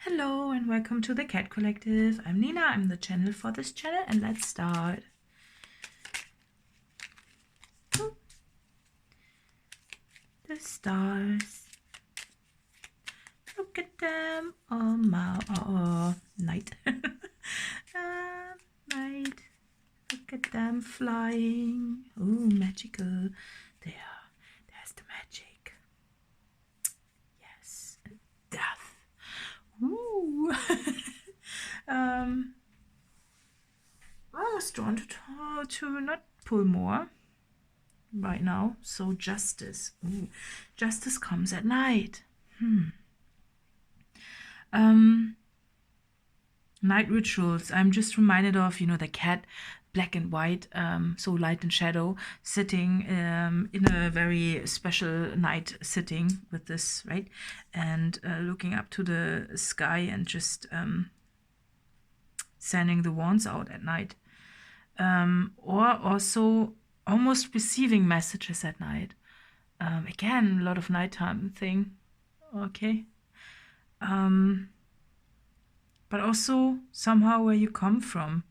Hello and welcome to the Cat Collective. I'm Nina, I'm the channel for this channel, and let's start. The stars. Look at them. Oh my night. Night. Look at them flying. Ooh, magical. There's the magic. Yes. And death. Ooh. I was drawn to not pull more right now. So justice. Ooh. Justice comes at night. Night rituals. I'm just reminded of, the cat, black and white, so light and shadow, sitting in a very special night sitting with this, right? And looking up to the sky and just sending the wands out at night. Or also almost receiving messages at night. Again, a lot of nighttime thing. Okay. But also somehow where you come from.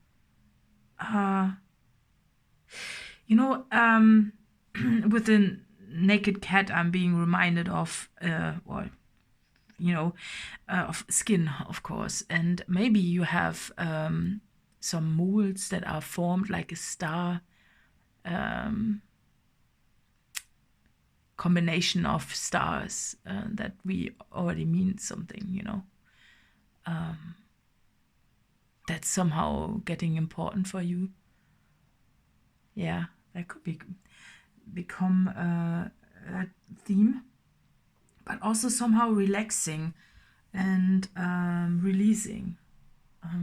With the naked cat, I'm being reminded of, of skin, of course. And maybe you have some molds that are formed like a star, combination of stars that we already mean something, that's somehow getting important for you. Yeah, that could become a theme, but also somehow relaxing and releasing,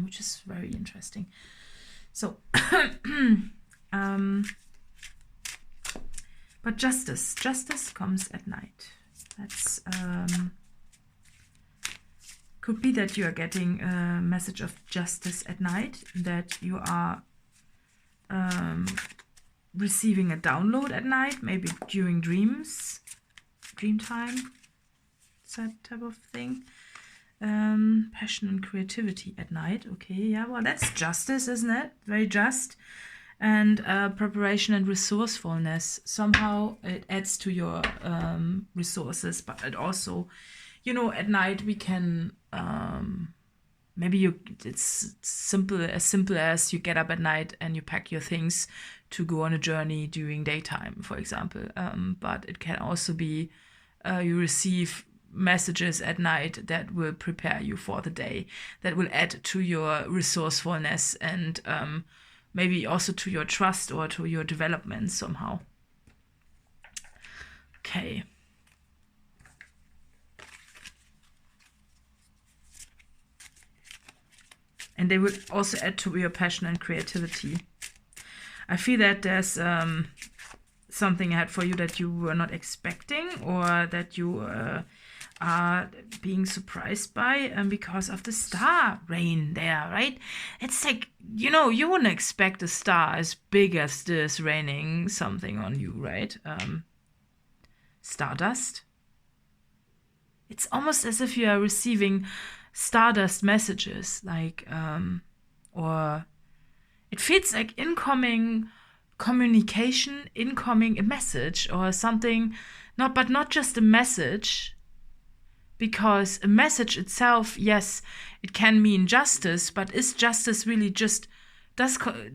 which is very interesting. So, but justice comes at night. That's could be that you are getting a message of justice at night, that you are receiving a download at night, maybe during dream time, that type of thing. Passion and creativity at night. Okay, yeah, well, that's justice, isn't it? Very just. And preparation and resourcefulness. Somehow it adds to your resources, but it also, at night we can maybe it's simple as you get up at night and you pack your things to go on a journey during daytime, for example. But it can also be you receive messages at night that will prepare you for the day, that will add to your resourcefulness and maybe also to your trust or to your development somehow. Okay. And they will also add to your passion and creativity. I feel that there's something ahead for you that you were not expecting, or that you are being surprised by because of the star rain there, right? It's like, you wouldn't expect a star as big as this raining something on you, right? Stardust. It's almost as if you are receiving stardust messages, like, or it feels like incoming communication, incoming a message or something, but not just a message, because a message itself, yes, it can mean justice, but is justice really does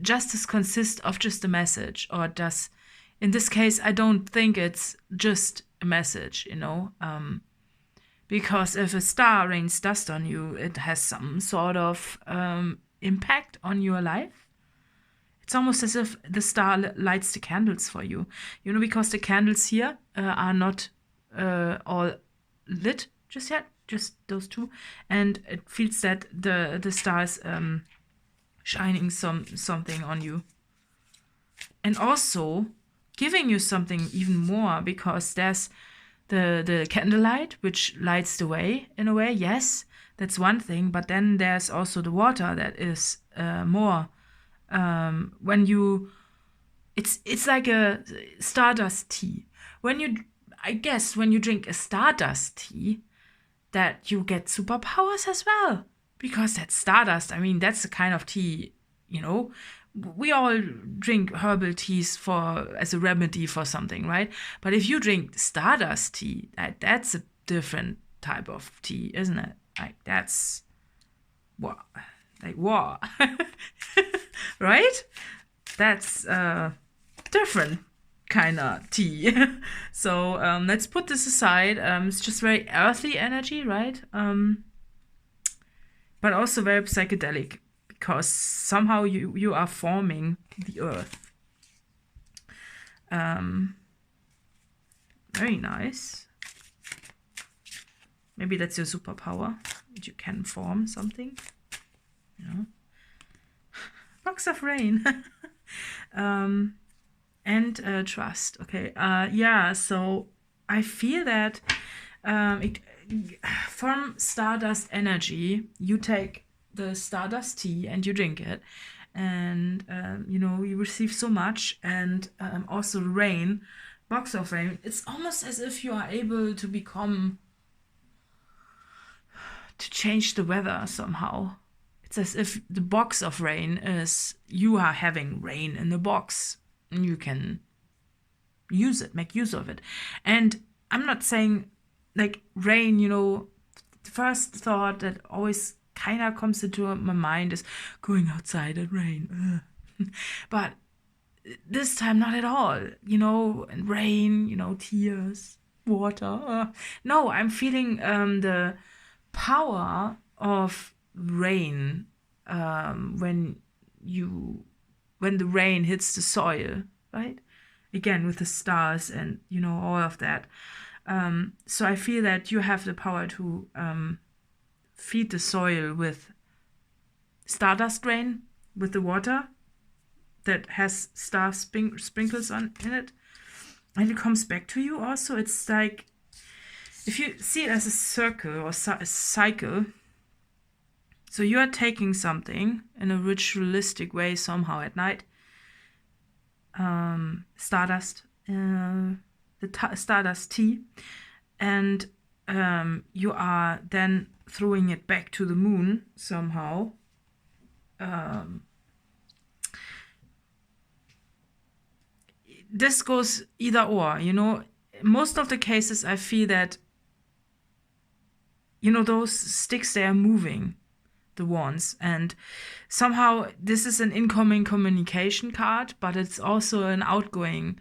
justice consist of just a message, or in this case, I don't think it's just a message, because if a star rains dust on you, it has some sort of impact on your life. It's almost as if the star lights the candles for you, because the candles here are not all lit just yet, just those two, and it feels that the star is shining something on you, and also giving you something even more, because there's the candlelight, which lights the way in a way. Yes, that's one thing, but then there's also the water that is more. It's like a stardust tea. When you drink a stardust tea, that you get superpowers as well, because that's stardust. I mean, that's the kind of tea, you know. We all drink herbal teas as a remedy for something, right? But if you drink stardust tea, that's a different type of tea, isn't it? Like that's what, like what, right? That's different kind of tea. So let's put this aside. It's just very earthy energy, right? But also very psychedelic, because somehow you are forming the earth. Very nice. Maybe that's your superpower, that you can form something. You know, box of rain. And trust. Okay. Yeah. So I feel that from stardust energy, you take the stardust tea and you drink it, and you receive so much. And also rain, box of rain. It's almost as if you are able to change the weather somehow. It's as if the box of rain is, you are having rain in the box, and you can use it, make use of it. And I'm not saying like rain, the first thought that always kind of comes into my mind is going outside and rain. But this time, not at all, and rain, tears, water. No, I'm feeling the power of rain when the rain hits the soil, right? Again, with the stars and all of that. So I feel that you have the power to feed the soil with stardust rain, with the water that has star sprinkles in it, and it comes back to you. Also, it's like, if you see it as a circle or a cycle, so you are taking something in a ritualistic way somehow at night, stardust, stardust tea, and you are then throwing it back to the moon somehow. This goes either or, most of the cases I feel that, those sticks, they are moving, the wands, and somehow this is an incoming communication card, but it's also an outgoing,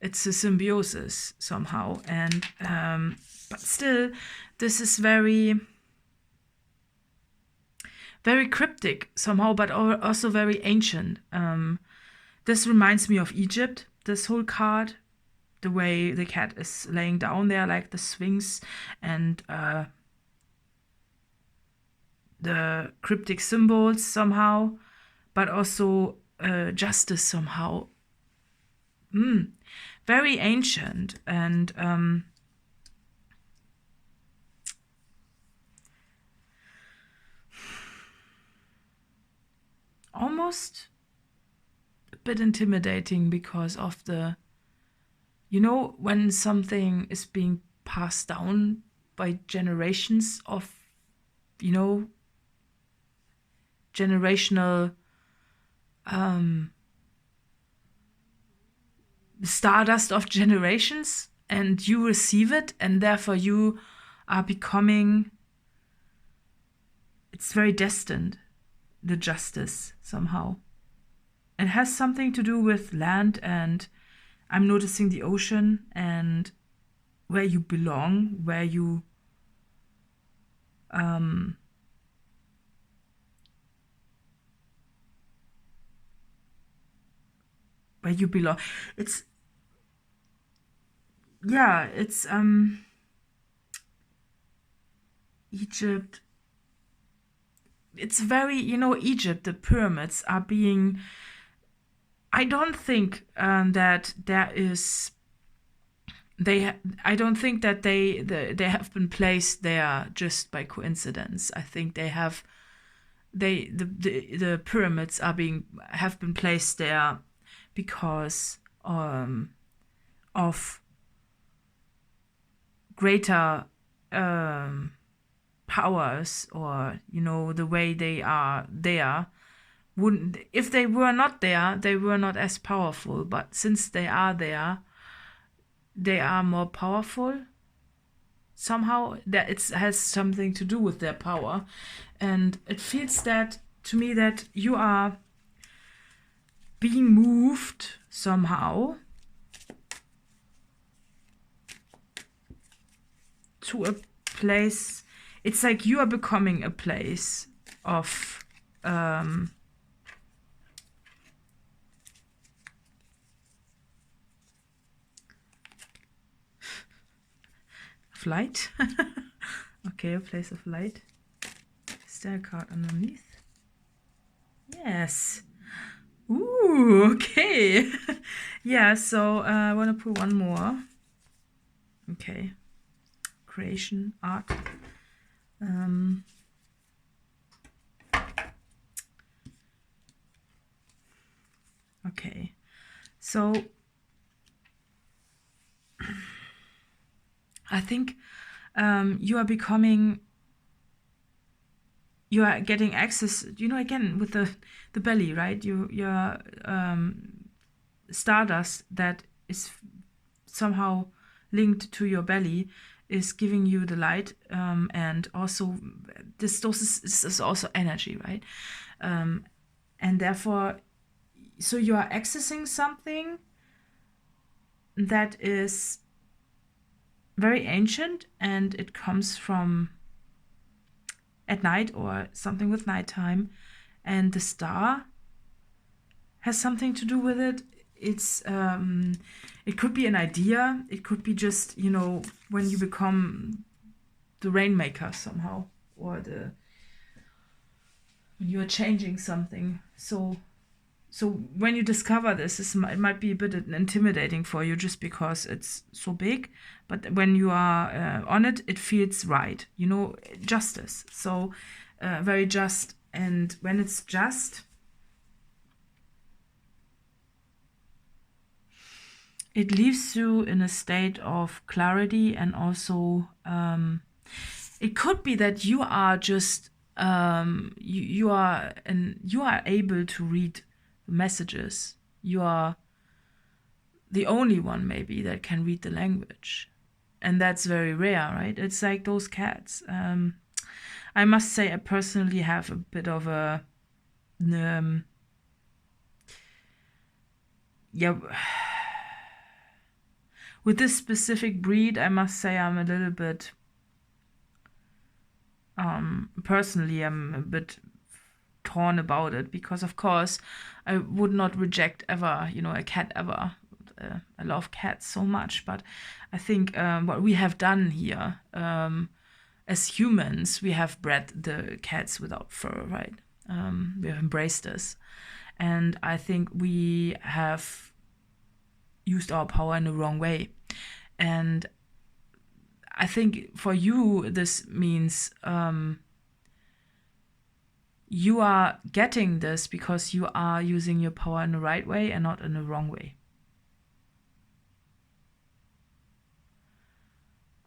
it's a symbiosis somehow. And but still, this is very, very cryptic somehow, but also very ancient. This reminds me of Egypt, this whole card, the way the cat is laying down there like the Sphinx, and the cryptic symbols somehow, but also justice somehow. Very ancient, and almost a bit intimidating, because of the, when something is being passed down by generations of, generational stardust of generations, and you receive it, and therefore you are becoming, it's very destined, the justice somehow. It has something to do with land, and I'm noticing the ocean, and where you belong, where you belong. It's Egypt. It's very, Egypt, the pyramids are being, I don't think that there is, I don't think that they have been placed there just by coincidence. I think they have, the pyramids have been placed there because of greater powers, or the way they are there, wouldn't, if they were not there, they were not as powerful. But since they are there, they are more powerful somehow. That it has something to do with their power. And it feels that to me that you are being moved somehow to a place. It's like you are becoming a place of light. Okay, a place of light. Is there a card underneath? Yes. Ooh, okay. Yeah, so I want to put one more. Okay. Creation, art. Okay. So I think you are becoming, you are getting access, again, with the belly, right? You're stardust that is somehow linked to your belly is giving you the light, and also this is also energy, right? And therefore, so you are accessing something that is very ancient, and it comes from at night or something with nighttime, and the star has something to do with it. It's it could be an idea, it could be just when you become the rainmaker somehow, or when you are changing something. So when you discover this, it might be a bit intimidating for you just because it's so big, but when you are on it, it feels right. Justice. So very just. And when it's just, it leaves you in a state of clarity, and also it could be that you are just you are able to read messages. You are the only one maybe that can read the language, and that's very rare, right? It's like those cats. I must say, I personally have a bit of a yeah, with this specific breed, I must say I'm a little bit personally, I'm a bit torn about it, because of course I would not reject ever a cat ever. I love cats so much, but I think what we have done here, as humans, we have bred the cats without fur, right? We have embraced this, and I think we have used our power in the wrong way. And I think for you, this means you are getting this because you are using your power in the right way and not in the wrong way.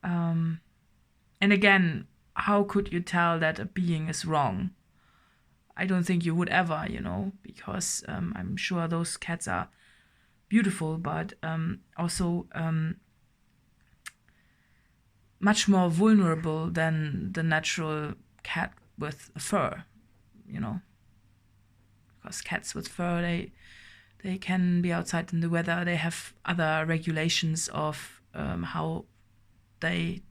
And again, how could you tell that a being is wrong? I don't think you would ever, because I'm sure those cats are beautiful, but also much more vulnerable than the natural cat with fur, because cats with fur, they can be outside in the weather. They have other regulations of how they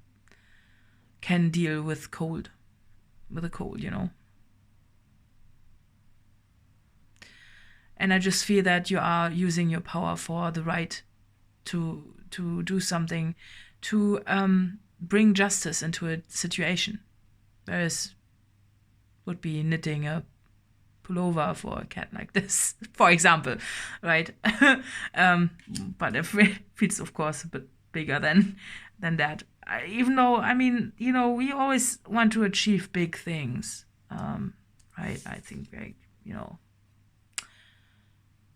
can deal with the cold, And I just feel that you are using your power for the right to do something, to bring justice into a situation. Whereas would be knitting a pullover for a cat like this, for example, right? But it feels, of course, a bit bigger than that. Even though, we always want to achieve big things, right? I think,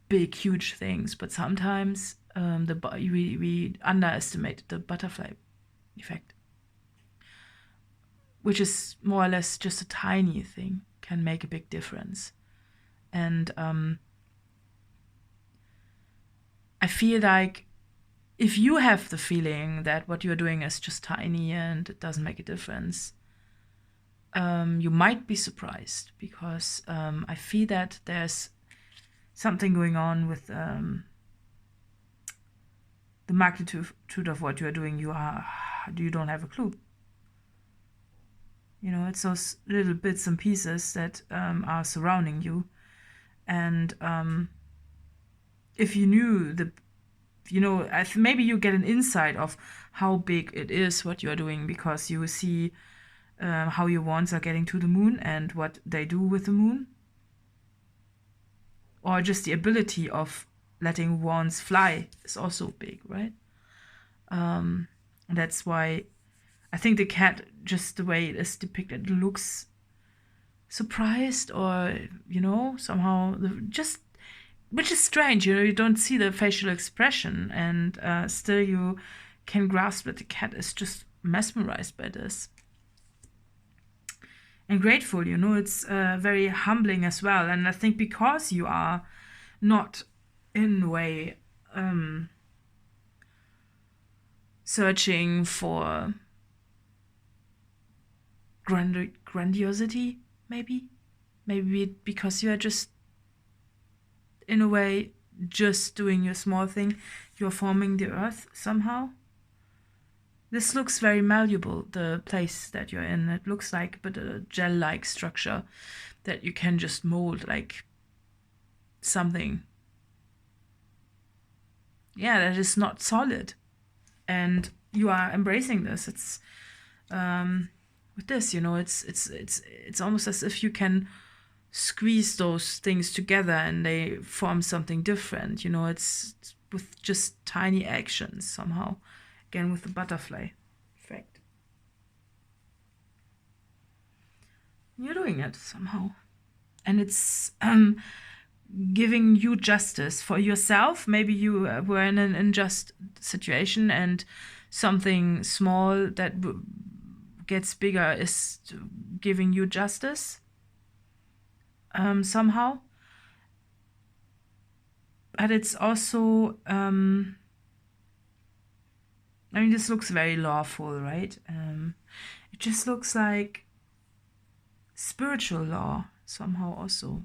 big, huge things, but sometimes we underestimate the butterfly effect. which is more or less just a tiny thing, can make a big difference. And I feel like if you have the feeling that what you're doing is just tiny and it doesn't make a difference, you might be surprised, because I feel that there's something going on with the magnitude of what you're doing. You don't have a clue. You know, it's those little bits and pieces that are surrounding you. And if you knew maybe you get an insight of how big it is what you're doing, because you see how your wands are getting to the moon and what they do with the moon. Or just the ability of letting wands fly is also big, right? That's why I think the cat, just the way it is depicted, looks surprised, or, somehow which is strange, you don't see the facial expression, and still you can grasp that the cat is just mesmerized by this. And grateful, it's very humbling as well. And I think because you are not in a way searching for grandiosity, maybe because you are just in a way just doing your small thing, you're forming the earth somehow. This looks very malleable, the place that you're in. It looks like a gel-like structure that you can just mold like something. Yeah, that is not solid. And you are embracing this. It's with this, it's almost as if you can squeeze those things together and they form something different. It's with just tiny actions somehow. Again, with the butterfly effect. You're doing it somehow. And it's giving you justice for yourself. Maybe you were in an unjust situation and something small that gets bigger is giving you justice somehow. But it's also... this looks very lawful, right? It just looks like spiritual law somehow also,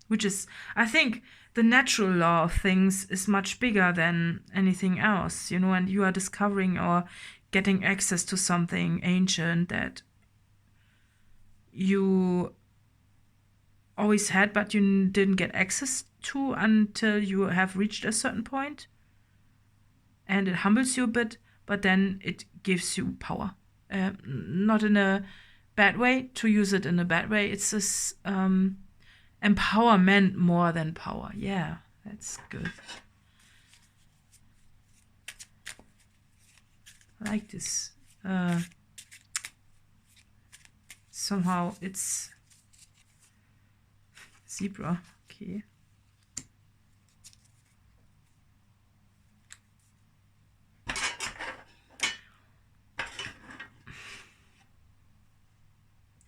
which is, I think, the natural law of things is much bigger than anything else, and you are discovering or getting access to something ancient that you always had, but you didn't get access to until you have reached a certain point. And it humbles you a bit, but then it gives you power. Not in a bad way, to use it in a bad way. It's this empowerment more than power. Yeah, that's good. I like this. Somehow it's zebra. Okay.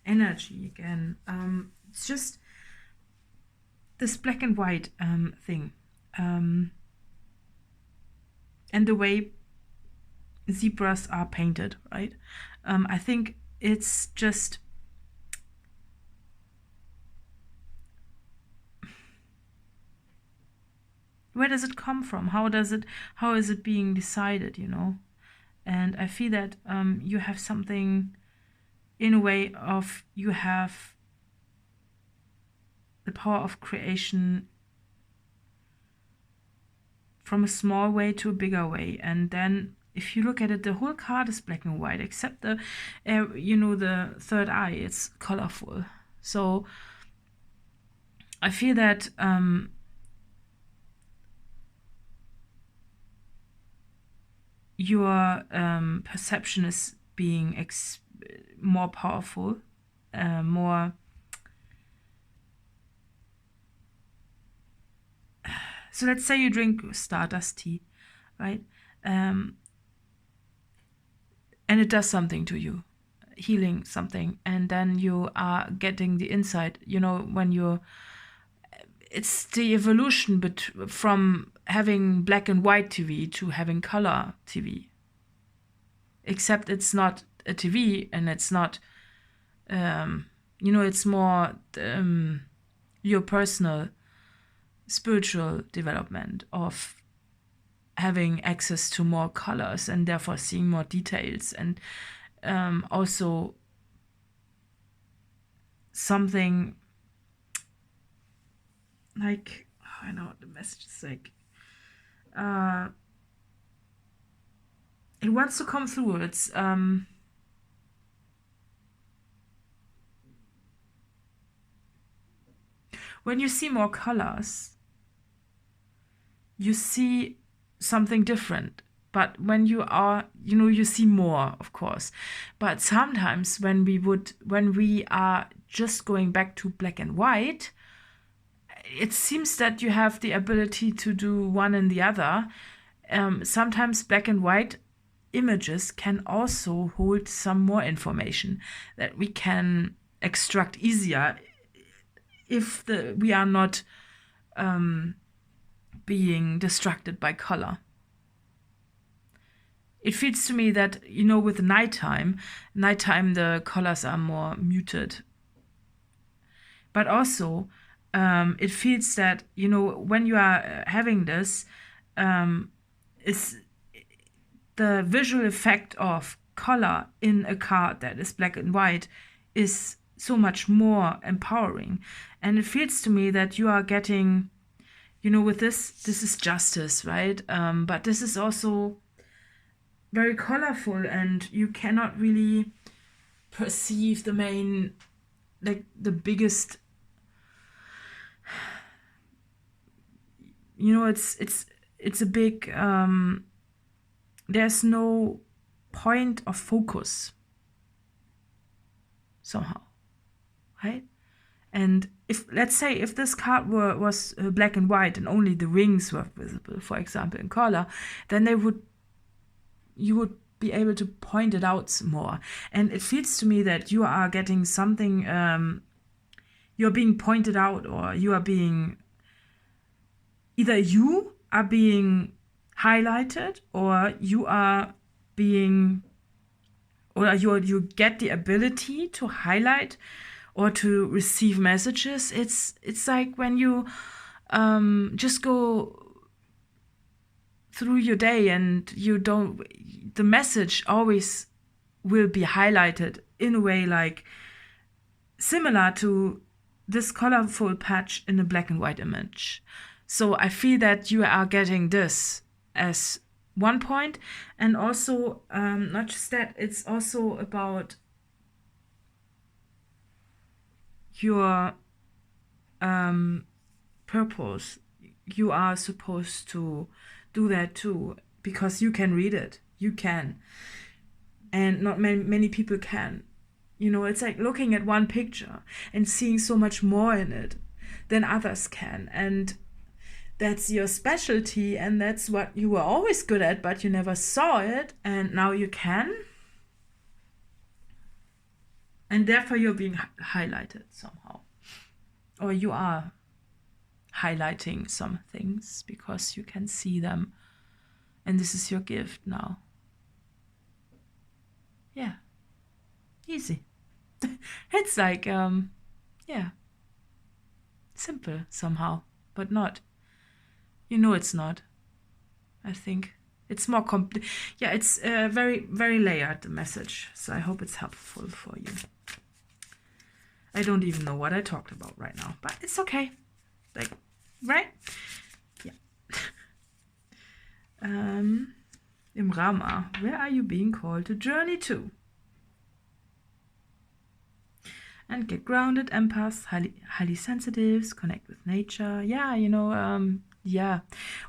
Energy again. It's just this black and white thing, and the way zebras are painted, right? I think it's just where does it come from? How is it being decided? And I feel that you have something in a way of, you have the power of creation from a small way to a bigger way. And then if you look at it, the whole card is black and white, except the third eye, it's colorful. So I feel that your perception is being more powerful, more... So let's say you drink Stardust tea, right? And it does something to you. healing something, and then you are getting the insight, you know, when you're, it's the evolution from having black and white TV to having color TV. Except it's not a TV, and it's not, you know, it's more your personal spiritual development of having access to more colors and therefore seeing more details, and also something like, I know what the message is like, it wants to come through. It's when you see more colors, you see something different. But when you are, you know, you see more, of course. But sometimes when we are just going back to black and white, it seems that you have the ability to do one and the other. Sometimes black and white images can also hold some more information that we can extract easier if we are not being distracted by color. It feels to me that, you know, with nighttime the colors are more muted. But also, it feels that, you know, when you are having this, is the visual effect of color in a card that is black and white is so much more empowering. And it feels to me that you are getting, you know, with this is justice, right? But this is also very colorful, and you cannot really perceive the main, like the biggest, you know, it's a big, there's no point of focus somehow, right? And if, let's say, if this card was black and white and only the rings were visible, for example, in color, then you would be able to point it out more. And it feels to me that you are getting something, you're being pointed out, or you are being, either you are being highlighted, or you are being, or you get the ability to highlight or to receive messages. It's like when you just go through your day and you don't, the message always will be highlighted in a way like similar to this colorful patch in a black and white image. So I feel that you are getting this as one point, and also not just that, it's also about your purpose. You are supposed to do that too, because you can read it. You can, and not many people can. You know, it's like looking at one picture and seeing so much more in it than others can, and that's your specialty, and that's what you were always good at, but you never saw it, and now you can, and therefore you're being highlighted somehow, or you are highlighting some things because you can see them, and this is your gift now. Yeah, easy. It's like yeah, simple somehow, but not. You know, it's not. I think it's more complete. Yeah, it's very, very layered, the message. So I hope it's helpful for you. I don't even know what I talked about right now, but it's okay. Like, right? Yeah. Imrama, where are you being called to journey to? And get grounded, empaths, highly sensitives, connect with nature. Yeah, you know, yeah,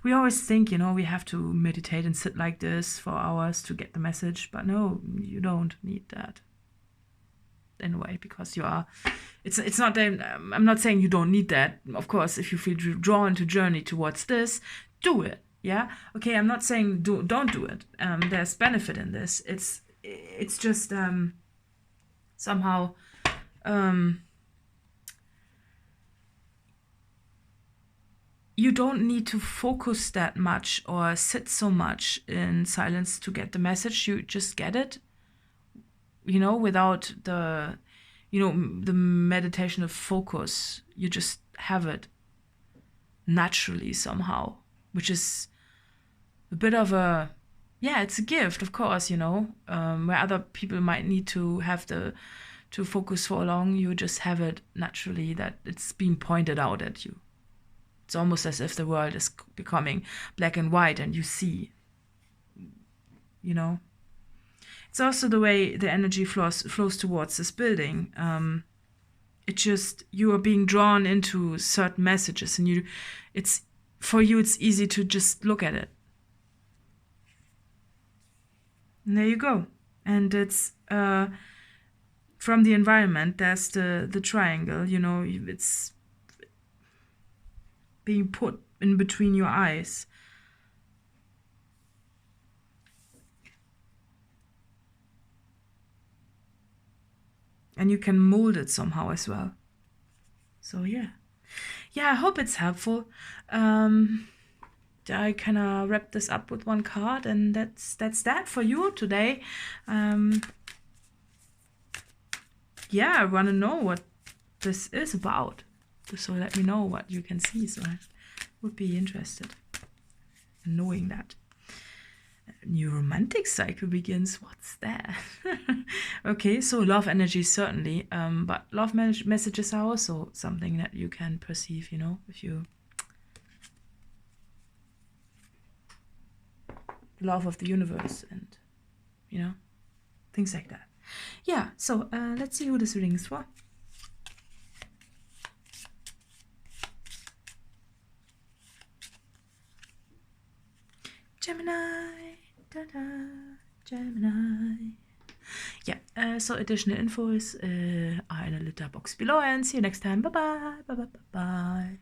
we always think, you know, we have to meditate and sit like this for hours to get the message, but no, you don't need that in a way, because you are, it's not that, I'm not saying you don't need that. Of course, if you feel drawn to journey towards this, do it. Yeah, okay, I'm not saying don't do it. There's benefit in this. It's just somehow you don't need to focus that much or sit so much in silence to get the message. You just get it, you know, without the, you know, the meditation of focus. You just have it naturally somehow, which is a bit of a, yeah, it's a gift, of course, you know, where other people might need to have to focus for long. You just have it naturally, that it's being pointed out at you. It's almost as if the world is becoming black and white and you see, you know. It's also the way the energy flows towards this building. It just, you are being drawn into certain messages, and it's for you, it's easy to just look at it. And there you go. And it's from the environment, there's the triangle, you know, it's being put in between your eyes. And you can mold it somehow as well. So yeah. Yeah, I hope it's helpful. I kind of wrap this up with one card, and that's that for you today. Yeah, I want to know what this is about. So let me know what you can see. So I would be interested in knowing that. A new romantic cycle begins. What's that? Okay, so love energy certainly, but love messages are also something that you can perceive, you know, if you love of the universe and, you know, things like that. Yeah, so let's see who this reading is for. Gemini, Gemini. Yeah, so additional infos are in a little box below, and see you next time. Bye bye. Bye bye. Bye bye.